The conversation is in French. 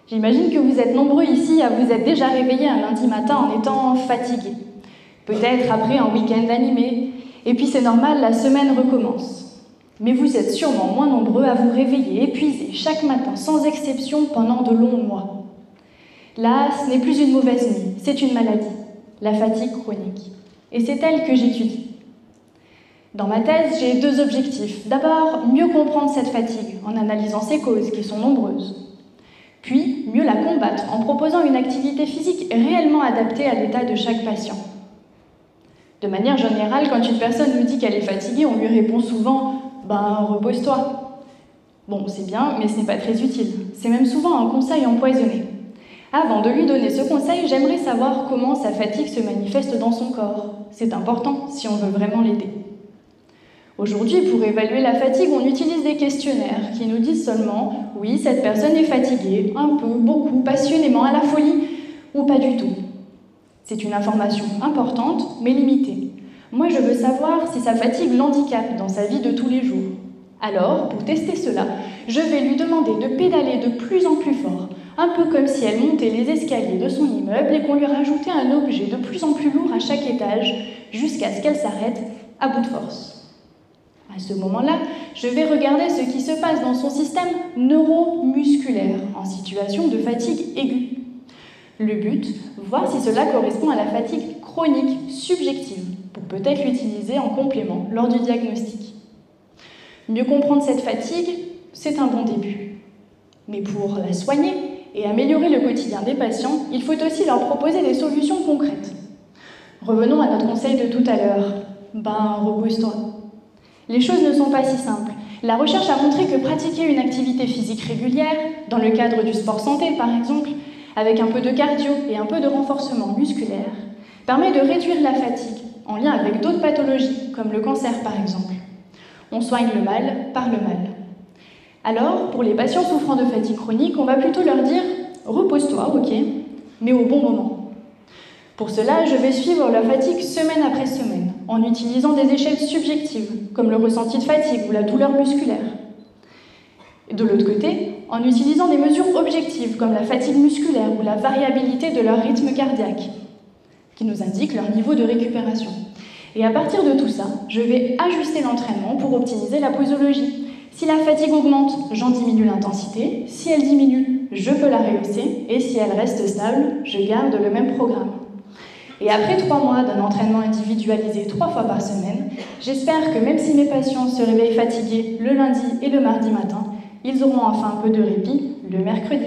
J'imagine que vous êtes nombreux ici à vous être déjà réveillés un lundi matin en étant fatigués. Peut-être après un week-end animé, et puis c'est normal, la semaine recommence. Mais vous êtes sûrement moins nombreux à vous réveiller épuisés chaque matin, sans exception, pendant de longs mois. Là, ce n'est plus une mauvaise nuit, c'est une maladie, la fatigue chronique. Et c'est elle que j'étudie. Dans ma thèse, j'ai 2 objectifs. D'abord, mieux comprendre cette fatigue en analysant ses causes, qui sont nombreuses. Puis, mieux la combattre en proposant une activité physique réellement adaptée à l'état de chaque patient. De manière générale, quand une personne nous dit qu'elle est fatiguée, on lui répond souvent « ben, repose-toi ». Bon, c'est bien, mais ce n'est pas très utile. C'est même souvent un conseil empoisonné. Avant de lui donner ce conseil, j'aimerais savoir comment sa fatigue se manifeste dans son corps. C'est important si on veut vraiment l'aider. Aujourd'hui, pour évaluer la fatigue, on utilise des questionnaires qui nous disent seulement « oui, cette personne est fatiguée, un peu, beaucoup, passionnément, à la folie » ou pas du tout. C'est une information importante, mais limitée. Moi, je veux savoir si sa fatigue l'handicape dans sa vie de tous les jours. Alors, pour tester cela, je vais lui demander de pédaler de plus en plus fort, un peu comme si elle montait les escaliers de son immeuble et qu'on lui rajoutait un objet de plus en plus lourd à chaque étage, jusqu'à ce qu'elle s'arrête à bout de force. À ce moment-là, je vais regarder ce qui se passe dans son système neuromusculaire en situation de fatigue aiguë. Le but, voir si cela correspond à la fatigue chronique subjective, pour peut-être l'utiliser en complément lors du diagnostic. Mieux comprendre cette fatigue, c'est un bon début. Mais pour la soigner et améliorer le quotidien des patients, il faut aussi leur proposer des solutions concrètes. Revenons à notre conseil de tout à l'heure. Ben, repose-toi. Les choses ne sont pas si simples. La recherche a montré que pratiquer une activité physique régulière, dans le cadre du sport santé par exemple, avec un peu de cardio et un peu de renforcement musculaire, permet de réduire la fatigue en lien avec d'autres pathologies, comme le cancer par exemple. On soigne le mal par le mal. Alors, pour les patients souffrant de fatigue chronique, on va plutôt leur dire « repose-toi, ok, mais au bon moment ». Pour cela, je vais suivre la fatigue semaine après semaine, en utilisant des échelles subjectives, comme le ressenti de fatigue ou la douleur musculaire. Et de l'autre côté, en utilisant des mesures objectives, comme la fatigue musculaire ou la variabilité de leur rythme cardiaque, qui nous indiquent leur niveau de récupération. Et à partir de tout ça, je vais ajuster l'entraînement pour optimiser la posologie. Si la fatigue augmente, j'en diminue l'intensité. Si elle diminue, je peux la rehausser. Et si elle reste stable, je garde le même programme. Et après 3 mois d'un entraînement individualisé 3 fois par semaine, j'espère que même si mes patients se réveillent fatigués le lundi et le mardi matin, ils auront enfin un peu de répit le mercredi.